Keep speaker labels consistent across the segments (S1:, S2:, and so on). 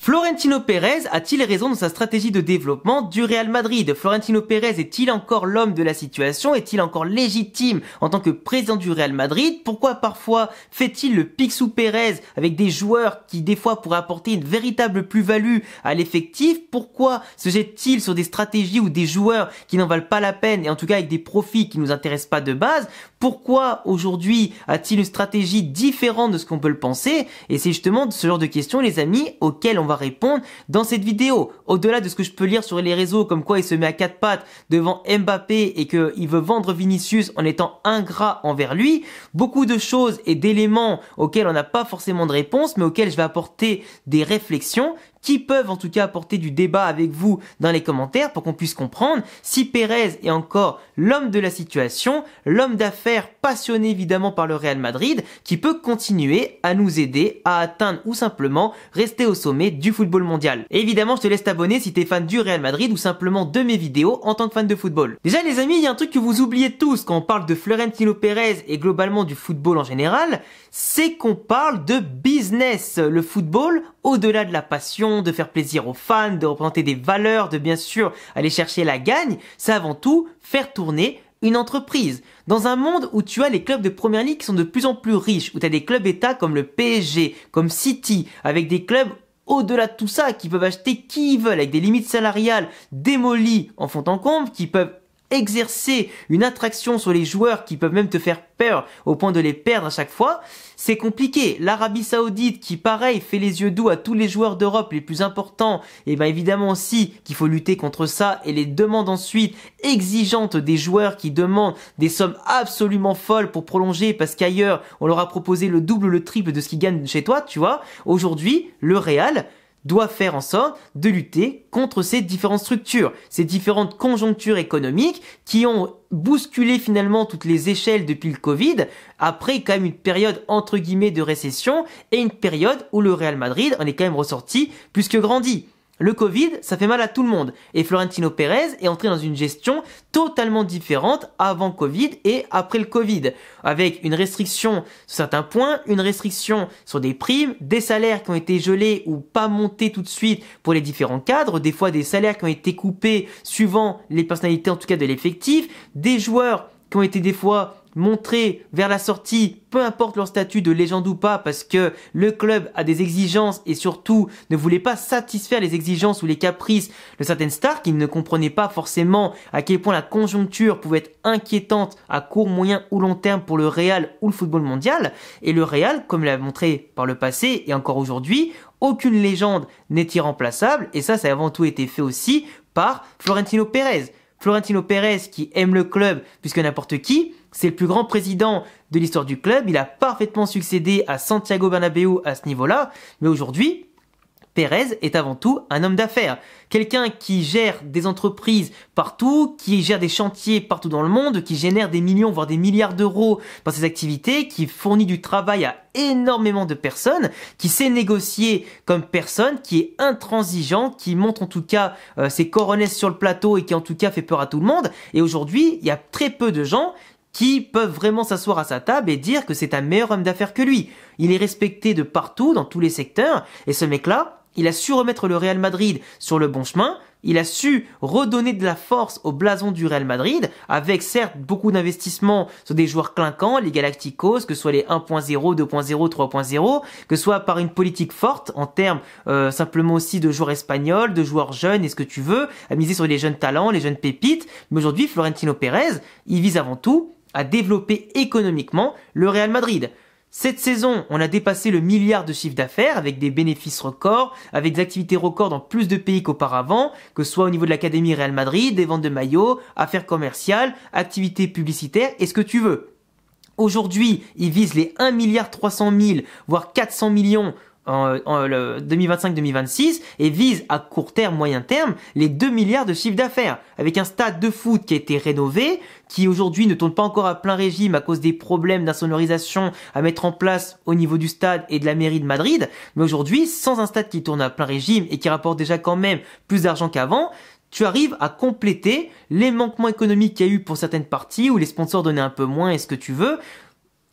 S1: Florentino Pérez a-t-il raison dans sa stratégie de développement du Real Madrid? Florentino Pérez est-il encore l'homme de la situation? Est-il encore légitime en tant que président du Real Madrid? Pourquoi parfois fait-il le Picsou Pérez avec des joueurs qui des fois pourraient apporter une véritable plus-value à l'effectif? Pourquoi se jette-t-il sur des stratégies ou des joueurs qui n'en valent pas la peine et en tout cas avec des profits qui nous intéressent pas de base? Pourquoi aujourd'hui a-t-il une stratégie différente de ce qu'on peut le penser? Et c'est justement ce genre de questions, les amis, auxquelles on va répondre dans cette vidéo. Au-delà de ce que je peux lire sur les réseaux, comme quoi il se met à quatre pattes devant Mbappé et qu'il veut vendre Vinicius en étant ingrat envers lui, beaucoup de choses et d'éléments auxquels on n'a pas forcément de réponse, mais auxquels je vais apporter des réflexions qui peuvent en tout cas apporter du débat avec vous dans les commentaires pour qu'on puisse comprendre si Pérez est encore l'homme de la situation, l'homme d'affaires passionné évidemment par le Real Madrid, qui peut continuer à nous aider à atteindre ou simplement rester au sommet du football mondial. Et évidemment, je te laisse t'abonner si t'es fan du Real Madrid ou simplement de mes vidéos en tant que fan de football. Déjà les amis, il y a un truc que vous oubliez tous quand on parle de Florentino Pérez et globalement du football en général, c'est qu'on parle de business. Le football, au-delà de la passion, de faire plaisir aux fans, de représenter des valeurs, de bien sûr aller chercher la gagne, c'est avant tout faire tourner une entreprise. Dans un monde où tu as les clubs de première ligue qui sont de plus en plus riches, où tu as des clubs états comme le PSG, comme City, avec des clubs au-delà de tout ça, qui peuvent acheter qui ils veulent, avec des limites salariales démolies en fond en comble, qui peuvent exercer une attraction sur les joueurs qui peuvent même te faire peur au point de les perdre à chaque fois, c'est compliqué. L'Arabie Saoudite qui pareil fait les yeux doux à tous les joueurs d'Europe les plus importants, et bien évidemment aussi qu'il faut lutter contre ça et les demandes ensuite exigeantes des joueurs qui demandent des sommes absolument folles pour prolonger parce qu'ailleurs on leur a proposé le double ou le triple de ce qu'ils gagnent chez toi, tu vois. Aujourd'hui, le Real doit faire en sorte de lutter contre ces différentes structures, ces différentes conjonctures économiques qui ont bousculé finalement toutes les échelles depuis le Covid, après quand même une période entre guillemets de récession et une période où le Real Madrid en est quand même ressorti plus que grandi. Le Covid, ça fait mal à tout le monde et Florentino Pérez est entré dans une gestion totalement différente avant Covid et après le Covid, avec une restriction sur certains points, une restriction sur des primes, des salaires qui ont été gelés ou pas montés tout de suite pour les différents cadres, des fois des salaires qui ont été coupés suivant les personnalités en tout cas de l'effectif, des joueurs qui ont été des fois montrés vers la sortie, peu importe leur statut de légende ou pas, parce que le club a des exigences et surtout ne voulait pas satisfaire les exigences ou les caprices de certaines stars qui ne comprenaient pas forcément à quel point la conjoncture pouvait être inquiétante à court, moyen ou long terme pour le Real ou le football mondial. Et le Real, comme l'a montré par le passé et encore aujourd'hui, aucune légende n'est irremplaçable et ça a avant tout été fait aussi par Florentino Pérez. Florentino Pérez qui aime le club plus que n'importe qui, c'est le plus grand président de l'histoire du club, il a parfaitement succédé à Santiago Bernabéu à ce niveau-là, mais aujourd'hui, Pérez est avant tout un homme d'affaires. Quelqu'un qui gère des entreprises partout, qui gère des chantiers partout dans le monde, qui génère des millions voire des milliards d'euros par ses activités, qui fournit du travail à énormément de personnes, qui sait négocier comme personne, qui est intransigeant, qui montre en tout cas ses coronesses sur le plateau et qui en tout cas fait peur à tout le monde. Et aujourd'hui, il y a très peu de gens qui peuvent vraiment s'asseoir à sa table et dire que c'est un meilleur homme d'affaires que lui. Il est respecté de partout, dans tous les secteurs, et ce mec-là, il a su remettre le Real Madrid sur le bon chemin, il a su redonner de la force au blason du Real Madrid, avec certes beaucoup d'investissements sur des joueurs clinquants, les Galacticos, que ce soit les 1.0, 2.0, 3.0, que ce soit par une politique forte en termes simplement aussi de joueurs espagnols, de joueurs jeunes et ce que tu veux, à miser sur les jeunes talents, les jeunes pépites. Mais aujourd'hui, Florentino Pérez, il vise avant tout à développer économiquement le Real Madrid. Cette saison, on a dépassé le milliard de chiffre d'affaires avec des bénéfices records, avec des activités records dans plus de pays qu'auparavant, que ce soit au niveau de l'Académie Real Madrid, des ventes de maillots, affaires commerciales, activités publicitaires et ce que tu veux. Aujourd'hui, ils visent les 1 milliard 300 000, voire 400 millions en 2025-2026 et vise à court terme, moyen terme, les 2 milliards de chiffre d'affaires avec un stade de foot qui a été rénové, qui aujourd'hui ne tourne pas encore à plein régime à cause des problèmes d'insonorisation à mettre en place au niveau du stade et de la mairie de Madrid, mais aujourd'hui, sans un stade qui tourne à plein régime et qui rapporte déjà quand même plus d'argent qu'avant, tu arrives à compléter les manquements économiques qu'il y a eu pour certaines parties où les sponsors donnaient un peu moins et ce que tu veux.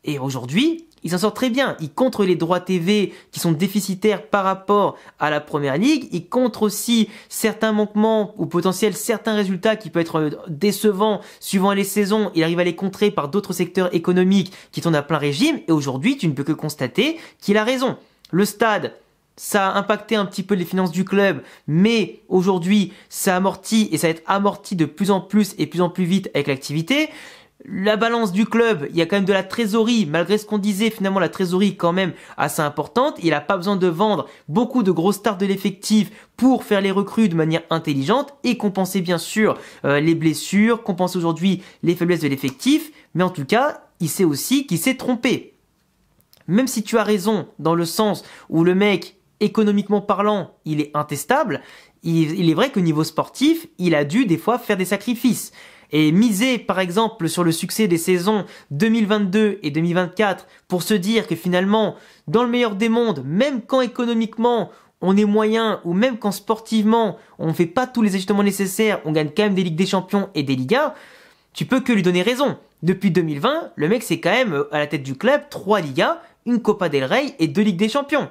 S1: Et aujourd'hui, il s'en sort très bien. Il contre les droits TV qui sont déficitaires par rapport à la Première Ligue. Il contre aussi certains manquements ou potentiels certains résultats qui peuvent être décevants suivant les saisons. Il arrive à les contrer par d'autres secteurs économiques qui tournent à plein régime. Et aujourd'hui, tu ne peux que constater qu'il a raison. Le stade, ça a impacté un petit peu les finances du club, mais aujourd'hui, ça amortit et ça va être amorti de plus en plus et plus en plus vite avec l'activité. La balance du club, il y a quand même de la trésorerie, malgré ce qu'on disait, finalement la trésorerie est quand même assez importante. Il n'a pas besoin de vendre beaucoup de grosses stars de l'effectif pour faire les recrues de manière intelligente et compenser bien sûr les blessures, compenser aujourd'hui les faiblesses de l'effectif. Mais en tout cas, il sait aussi qu'il s'est trompé. Même si tu as raison dans le sens où le mec, économiquement parlant, il est intestable, il est vrai qu'au niveau sportif, il a dû des fois faire des sacrifices. Et miser par exemple sur le succès des saisons 2022 et 2024 pour se dire que finalement, dans le meilleur des mondes, même quand économiquement on est moyen ou même quand sportivement on ne fait pas tous les ajustements nécessaires, on gagne quand même des Ligues des Champions et des Ligas, tu peux que lui donner raison. Depuis 2020, le mec c'est quand même à la tête du club 3 Ligas, une Copa del Rey et 2 Ligues des Champions.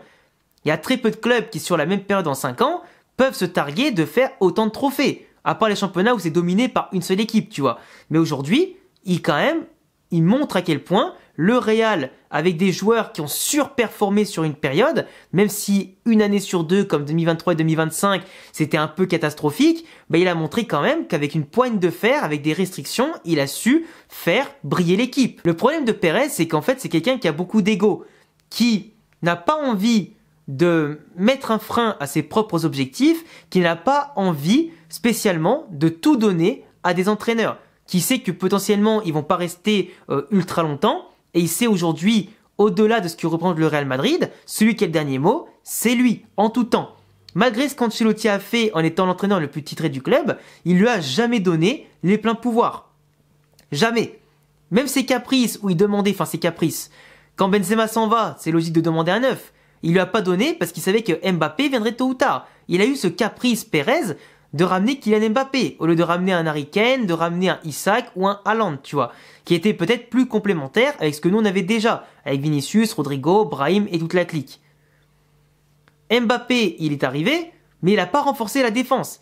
S1: Il y a très peu de clubs qui sur la même période en 5 ans peuvent se targuer de faire autant de trophées. À part les championnats où c'est dominé par une seule équipe, tu vois. Mais aujourd'hui, il montre à quel point le Real, avec des joueurs qui ont surperformé sur une période, même si une année sur deux, comme 2023 et 2025, c'était un peu catastrophique, il a montré quand même qu'avec une poigne de fer, avec des restrictions, il a su faire briller l'équipe. Le problème de Pérez, c'est qu'en fait, c'est quelqu'un qui a beaucoup d'ego, qui n'a pas envie de mettre un frein à ses propres objectifs, qui n'a pas envie spécialement de tout donner à des entraîneurs, qui sait que potentiellement ils vont pas rester ultra longtemps, et il sait aujourd'hui, au-delà de ce que représente le Real Madrid, celui qui a le dernier mot, c'est lui, en tout temps. Malgré ce qu'Ancelotti a fait en étant l'entraîneur le plus titré du club, il lui a jamais donné les pleins pouvoirs. Jamais. Même ses caprices, où il demandait, ses caprices, quand Benzema s'en va, c'est logique de demander un neuf. Il lui a pas donné parce qu'il savait que Mbappé viendrait tôt ou tard. Il a eu ce caprice Pérez de ramener Kylian Mbappé au lieu de ramener un Harry Kane, de ramener un Isaac ou un Haaland, tu vois, qui était peut-être plus complémentaire avec ce que nous on avait déjà, avec Vinicius, Rodrigo, Brahim et toute la clique. Mbappé, il est arrivé, mais il a pas renforcé la défense.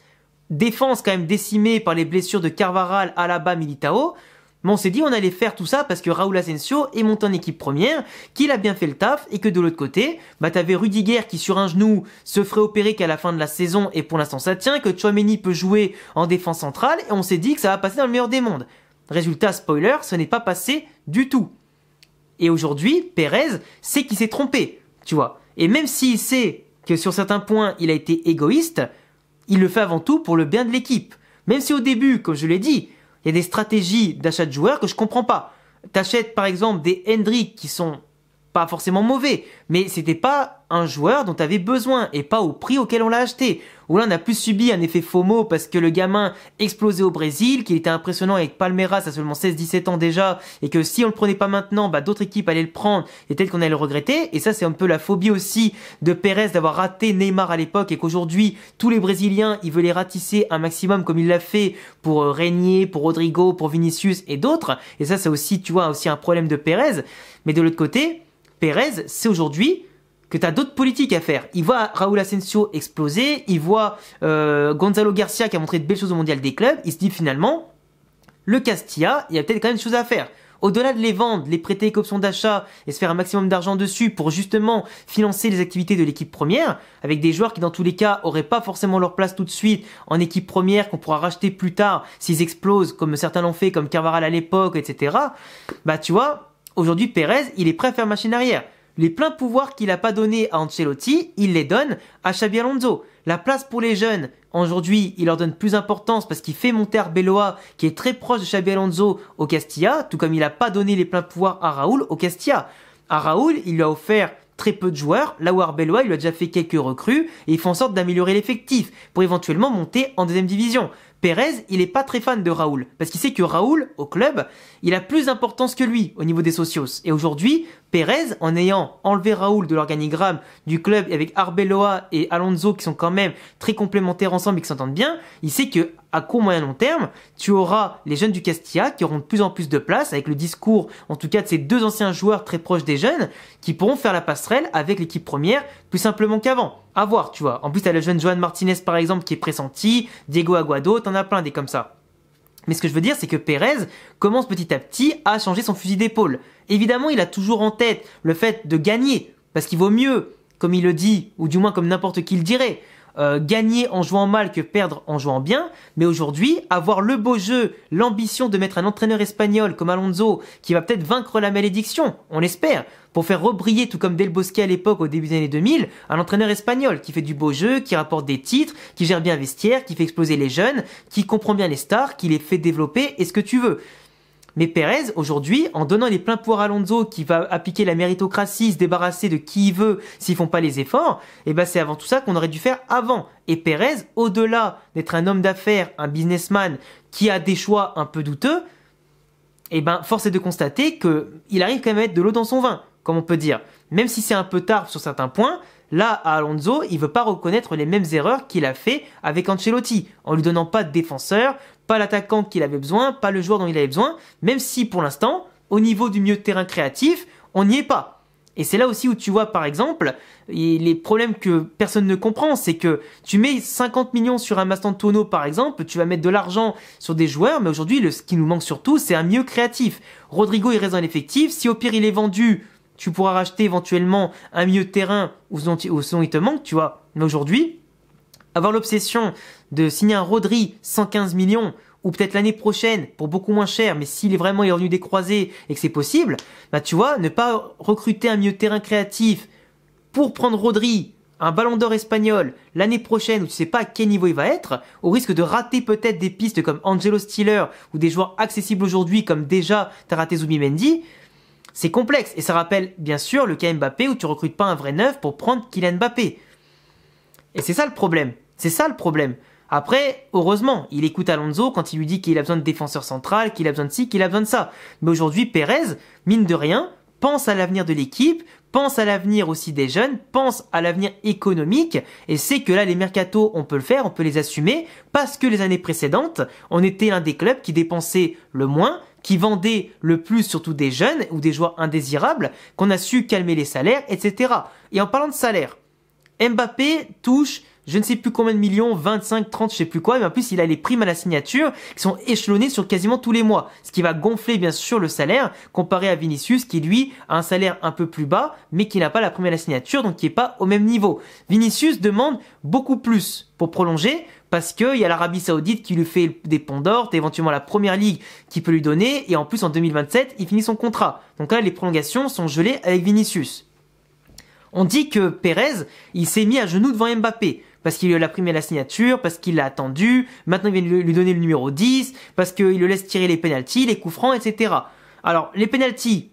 S1: Défense quand même décimée par les blessures de Carvajal, Alaba, Militao. Mais on s'est dit on allait faire tout ça parce que Raúl Asensio est monté en équipe première, qu'il a bien fait le taf et que de l'autre côté, t'avais Rudiger qui sur un genou se ferait opérer qu'à la fin de la saison et pour l'instant ça tient, que Tchouaméni peut jouer en défense centrale et on s'est dit que ça va passer dans le meilleur des mondes. Résultat, spoiler, ce n'est pas passé du tout. Et aujourd'hui, Pérez sait qu'il s'est trompé, tu vois. Et même s'il sait que sur certains points il a été égoïste, il le fait avant tout pour le bien de l'équipe. Même si au début, comme je l'ai dit, il y a des stratégies d'achat de joueurs que je comprends pas. T'achètes par exemple des Hendrick qui sont pas forcément mauvais, mais c'était pas un joueur dont tu avais besoin et pas au prix auquel on l'a acheté. Où là on a plus subi un effet FOMO parce que le gamin explosait au Brésil, qu'il était impressionnant avec Palmeiras à seulement 16-17 ans déjà, et que si on le prenait pas maintenant, d'autres équipes allaient le prendre et peut-être qu'on allait le regretter. Et ça c'est un peu la phobie aussi de Pérez d'avoir raté Neymar à l'époque et qu'aujourd'hui tous les Brésiliens ils veulent les ratisser un maximum comme il l'a fait pour Régnier, pour Rodrigo, pour Vinicius et d'autres. Et ça c'est aussi, tu vois, aussi un problème de Pérez. Mais de l'autre côté, Pérez, c'est aujourd'hui que tu as d'autres politiques à faire. Il voit Raúl Asensio exploser, il voit Gonzalo Garcia qui a montré de belles choses au mondial des clubs, il se dit finalement, le Castilla, il y a peut-être quand même des choses à faire. Au-delà de les vendre, les prêter avec option d'achat et se faire un maximum d'argent dessus pour justement financer les activités de l'équipe première, avec des joueurs qui dans tous les cas auraient pas forcément leur place tout de suite en équipe première, qu'on pourra racheter plus tard s'ils explosent, comme certains l'ont fait, comme Carvajal à l'époque, etc. Tu vois, aujourd'hui Pérez, il est prêt à faire machine arrière. Les pleins pouvoirs qu'il n'a pas donnés à Ancelotti, il les donne à Xabi Alonso. La place pour les jeunes, aujourd'hui, il leur donne plus d'importance parce qu'il fait monter Arbeloa, qui est très proche de Xabi Alonso au Castilla, tout comme il n'a pas donné les pleins pouvoirs à Raúl au Castilla. À Raúl, il lui a offert très peu de joueurs, là où Arbeloa, il lui a déjà fait quelques recrues, et il fait en sorte d'améliorer l'effectif, pour éventuellement monter en deuxième division. Pérez, il est pas très fan de Raúl, parce qu'il sait que Raúl, au club, il a plus d'importance que lui au niveau des socios. Et aujourd'hui, Pérez, en ayant enlevé Raúl de l'organigramme du club avec Arbeloa et Alonso qui sont quand même très complémentaires ensemble et qui s'entendent bien, il sait que à court, moyen, long terme, tu auras les jeunes du Castilla qui auront de plus en plus de place avec le discours, en tout cas de ces deux anciens joueurs très proches des jeunes, qui pourront faire la passerelle avec l'équipe première plus simplement qu'avant. À voir, tu vois. En plus, t'as le jeune Joan Martinez par exemple qui est pressenti, Diego Aguado, t'en as plein des comme ça. Mais ce que je veux dire, c'est que Pérez commence petit à petit à changer son fusil d'épaule. Évidemment, il a toujours en tête le fait de gagner, parce qu'il vaut mieux, comme il le dit, ou du moins comme n'importe qui le dirait, gagner en jouant mal que perdre en jouant bien. Mais aujourd'hui, avoir le beau jeu, l'ambition de mettre un entraîneur espagnol comme Alonso, qui va peut-être vaincre la malédiction, on l'espère, pour faire rebriller, tout comme Del Bosque à l'époque, au début des années 2000, un entraîneur espagnol qui fait du beau jeu, qui rapporte des titres, qui gère bien un vestiaire, qui fait exploser les jeunes, qui comprend bien les stars, qui les fait développer, et ce que tu veux. Mais Pérez, aujourd'hui, en donnant les pleins pouvoirs à Alonso, qui va appliquer la méritocratie, se débarrasser de qui il veut s'ils font pas les efforts, et ben c'est avant tout ça qu'on aurait dû faire avant. Et Pérez, au-delà d'être un homme d'affaires, un businessman qui a des choix un peu douteux, et ben force est de constater que il arrive quand même à mettre de l'eau dans son vin, comme on peut dire. Même si c'est un peu tard sur certains points, là, à Alonso, il veut pas reconnaître les mêmes erreurs qu'il a fait avec Ancelotti, en lui donnant pas de défenseur, pas l'attaquant qu'il avait besoin, pas le joueur dont il avait besoin, même si pour l'instant, au niveau du milieu de terrain créatif, on n'y est pas. Et c'est là aussi où tu vois, par exemple, les problèmes que personne ne comprend, c'est que tu mets 50 millions sur un Mastantuono, par exemple, tu vas mettre de l'argent sur des joueurs, mais aujourd'hui, ce qui nous manque surtout, c'est un milieu créatif. Rodrigo, il reste dans l'effectif, si au pire il est vendu, tu pourras racheter éventuellement un milieu de terrain où sinon il te manque, tu vois. Mais aujourd'hui, avoir l'obsession de signer un Rodri 115 millions, ou peut-être l'année prochaine pour beaucoup moins cher, mais s'il est vraiment revenu des croisés et que c'est possible, bah tu vois, ne pas recruter un milieu de terrain créatif pour prendre Rodri, un ballon d'or espagnol, l'année prochaine où tu sais pas à quel niveau il va être, au risque de rater peut-être des pistes comme Angelo Stiller ou des joueurs accessibles aujourd'hui comme déjà t'as raté Zubimendi, c'est complexe. Et ça rappelle bien sûr le cas Mbappé où tu recrutes pas un vrai neuf pour prendre Kylian Mbappé. Et c'est ça le problème. C'est ça le problème. Après, heureusement, il écoute Alonso quand il lui dit qu'il a besoin de défenseur central, qu'il a besoin de ci, qu'il a besoin de ça. Mais aujourd'hui, Pérez, mine de rien, pense à l'avenir de l'équipe, pense à l'avenir aussi des jeunes, pense à l'avenir économique, et sait que là, les mercatos, on peut le faire, on peut les assumer, parce que les années précédentes, on était l'un des clubs qui dépensait le moins, qui vendait le plus surtout des jeunes ou des joueurs indésirables, qu'on a su calmer les salaires, etc. Et en parlant de salaire, Mbappé touche je ne sais plus combien de millions, 25, 30, je sais plus quoi, mais en plus il a les primes à la signature qui sont échelonnées sur quasiment tous les mois, ce qui va gonfler bien sûr le salaire comparé à Vinicius qui lui a un salaire un peu plus bas mais qui n'a pas la prime à la signature donc qui est pas au même niveau. Vinicius demande beaucoup plus pour prolonger parce qu'il y a l'Arabie Saoudite qui lui fait des ponts d'or, éventuellement la Première Ligue qui peut lui donner et en plus en 2027 il finit son contrat. Donc là les prolongations sont gelées avec Vinicius. On dit que Pérez, il s'est mis à genoux devant Mbappé. Parce qu'il lui a primé la signature, parce qu'il l'a attendu, maintenant il vient lui donner le numéro 10, parce qu'il le laisse tirer les pénaltys, les coups francs, etc. Alors, les pénaltys,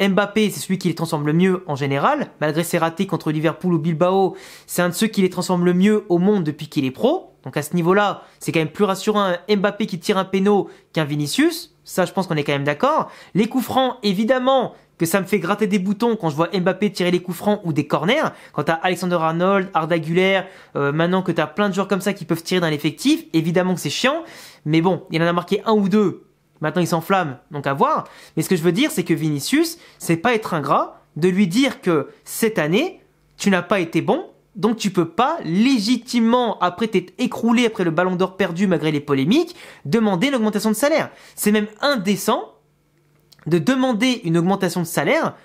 S1: Mbappé, c'est celui qui les transforme le mieux en général, malgré ses ratés contre Liverpool ou Bilbao, c'est un de ceux qui les transforme le mieux au monde depuis qu'il est pro. Donc à ce niveau-là, c'est quand même plus rassurant un Mbappé qui tire un péno qu'un Vinicius. Ça, je pense qu'on est quand même d'accord. Les coups francs, évidemment, que ça me fait gratter des boutons quand je vois Mbappé tirer les coups francs ou des corners. Quand t'as Alexander-Arnold, Arda Güler, maintenant que t'as plein de joueurs comme ça qui peuvent tirer dans l'effectif, évidemment que c'est chiant. Mais bon, il en a marqué un ou deux. Maintenant, il s'enflamme, donc à voir. Mais ce que je veux dire, c'est que Vinicius, c'est pas être ingrat de lui dire que cette année, tu n'as pas été bon. Donc tu peux pas légitimement, après t'être écroulé après le ballon d'or perdu malgré les polémiques, demander une augmentation de salaire. C'est même indécent de demander une augmentation de salaire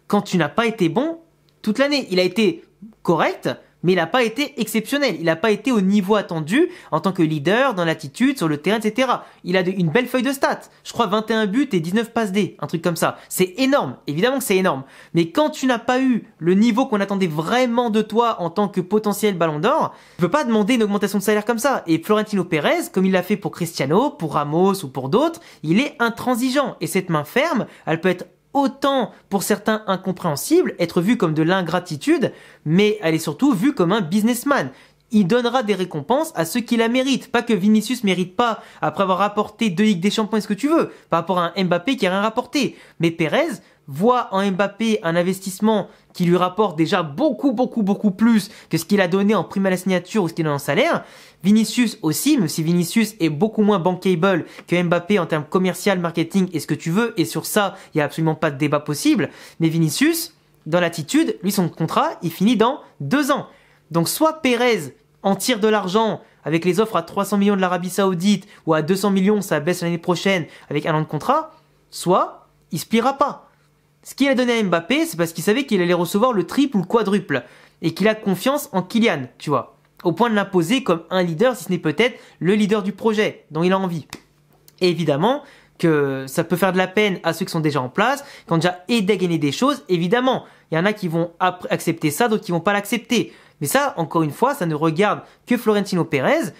S1: quand tu n'as pas été bon toute l'année. Il a été correct, mais il n'a pas été exceptionnel. Il n'a pas été au niveau attendu en tant que leader, dans l'attitude, sur le terrain, etc. Il a une belle feuille de stats. Je crois 21 buts et 19 passes D, un truc comme ça. C'est énorme. Évidemment que c'est énorme. Mais quand tu n'as pas eu le niveau qu'on attendait vraiment de toi en tant que potentiel ballon d'or, tu peux pas demander une augmentation de salaire comme ça. Et Florentino Pérez, comme il l'a fait pour Cristiano, pour Ramos ou pour d'autres, il est intransigeant. Et cette main ferme, elle peut être autant pour certains incompréhensible, être vue comme de l'ingratitude, mais elle est surtout vue comme un businessman. il donnera des récompenses à ceux qui la méritent. Pas que Vinicius mérite pas, après avoir rapporté 2 Ligues des Champions, ce que tu veux, par rapport à un Mbappé qui a rien rapporté. Mais Pérez voit en Mbappé un investissement qui lui rapporte déjà beaucoup plus que ce qu'il a donné en prime à la signature ou ce qu'il a en salaire. Vinicius aussi, même si Vinicius est beaucoup moins bankable que Mbappé en termes commercial, marketing et ce que tu veux, et sur ça, il n'y a absolument pas de débat possible. Mais Vinicius, dans l'attitude, lui, son contrat, il finit dans 2 ans. Donc soit Pérez en tire de l'argent avec les offres à 300 millions de l'Arabie Saoudite ou à 200 millions, ça baisse l'année prochaine avec 1 an de contrat, soit il se pliera pas. Ce qu'il a donné à Mbappé, c'est parce qu'il savait qu'il allait recevoir le triple ou le quadruple et qu'il a confiance en Kylian, tu vois, au point de l'imposer comme un leader, si ce n'est peut-être le leader du projet dont il a envie. Et évidemment que ça peut faire de la peine à ceux qui sont déjà en place, qui ont déjà aidé à gagner des choses, évidemment. Il y en a qui vont accepter ça, d'autres qui vont pas l'accepter. Mais ça, encore une fois, ça ne regarde que Florentino Pérez,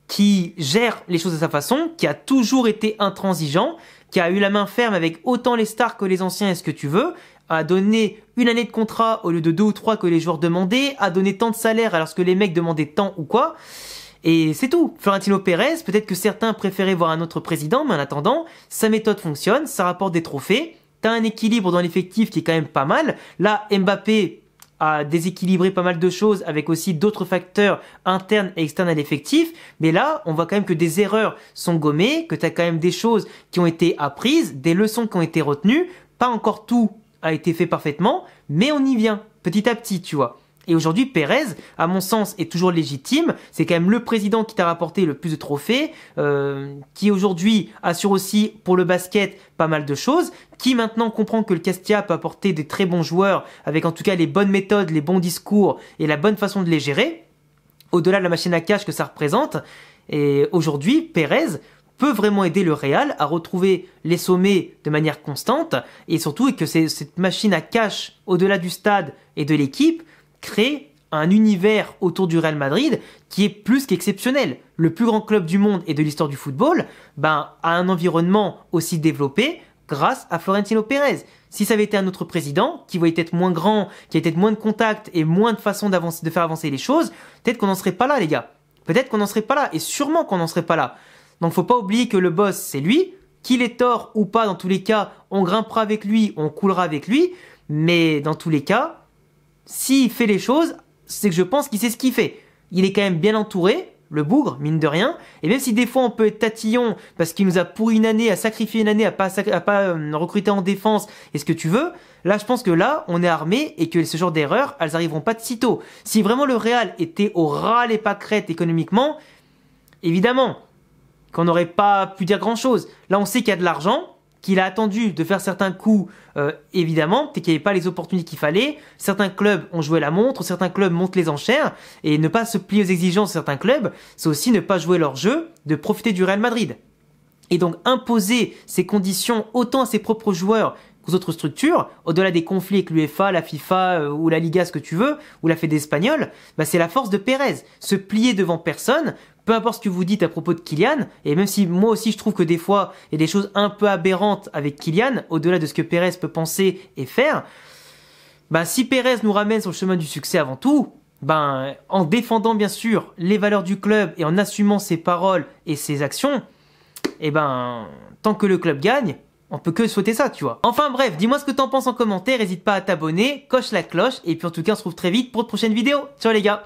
S1: qui gère les choses de sa façon, qui a toujours été intransigeant, qui a eu la main ferme avec autant les stars que les anciens et ce que tu veux, a donné 1 année de contrat au lieu de 2 ou 3 que les joueurs demandaient, a donné tant de salaire alors que les mecs demandaient tant ou quoi. Et c'est tout. Florentino Pérez, peut-être que certains préféraient voir un autre président, mais en attendant, sa méthode fonctionne, ça rapporte des trophées, t'as un équilibre dans l'effectif qui est quand même pas mal. Là, Mbappé a déséquilibré pas mal de choses avec aussi d'autres facteurs internes et externes à l'effectif. Mais là, on voit quand même que des erreurs sont gommées, que tu as quand même des choses qui ont été apprises, des leçons qui ont été retenues. Pas encore tout a été fait parfaitement, mais on y vient petit à petit, tu vois. Et aujourd'hui, Pérez, à mon sens, est toujours légitime. C'est quand même le président qui t'a rapporté le plus de trophées, qui aujourd'hui assure aussi pour le basket pas mal de choses, qui maintenant comprend que le Castilla peut apporter des très bons joueurs, avec en tout cas les bonnes méthodes, les bons discours et la bonne façon de les gérer, au-delà de la machine à cash que ça représente. Et aujourd'hui, Pérez peut vraiment aider le Real à retrouver les sommets de manière constante, et surtout que cette machine à cash, au-delà du stade et de l'équipe, crée un univers autour du Real Madrid qui est plus qu'exceptionnel. Le plus grand club du monde et de l'histoire du football, a un environnement aussi développé grâce à Florentino Pérez. Si ça avait été un autre président, qui voyait être moins grand, qui avait peut-être moins de contacts et moins de façons de faire avancer les choses, peut-être qu'on n'en serait pas là, les gars. Peut-être qu'on n'en serait pas là, et sûrement qu'on n'en serait pas là. Donc faut pas oublier que le boss, c'est lui, qu'il ait tort ou pas, dans tous les cas, on grimpera avec lui, on coulera avec lui, mais dans tous les cas, s'il fait les choses, c'est que je pense qu'il sait ce qu'il fait. Il est quand même bien entouré, le bougre, mine de rien, et même si des fois on peut être tatillon parce qu'il nous a pourri une année, a sacrifié une année, à pas recruter en défense et ce que tu veux, là je pense que là on est armé et que ce genre d'erreurs, elles arriveront pas de sitôt. Si vraiment le Real était au ras les pâquerettes économiquement, évidemment qu'on n'aurait pas pu dire grand chose. Là on sait qu'il y a de l'argent, qu'il a attendu de faire certains coups, évidemment, peut-être qu'il n'y avait pas les opportunités qu'il fallait. Certains clubs ont joué la montre, certains clubs montent les enchères, et ne pas se plier aux exigences de certains clubs, c'est aussi ne pas jouer leur jeu, de profiter du Real Madrid. Et donc imposer ces conditions autant à ses propres joueurs qu'aux autres structures, au-delà des conflits avec l'UEFA, la FIFA ou la Liga, ce que tu veux, ou la Fédé espagnole, c'est la force de Pérez. Se plier devant personne, peu importe ce que vous dites à propos de Kylian, et même si moi aussi je trouve que des fois il y a des choses un peu aberrantes avec Kylian, au-delà de ce que Pérez peut penser et faire, si Pérez nous ramène sur le chemin du succès avant tout, en défendant bien sûr les valeurs du club et en assumant ses paroles et ses actions, tant que le club gagne, on peut que souhaiter ça, tu vois. Enfin bref, dis-moi ce que t'en penses en commentaire, n'hésite pas à t'abonner, coche la cloche, et puis en tout cas on se retrouve très vite pour de prochaines vidéos. Ciao les gars!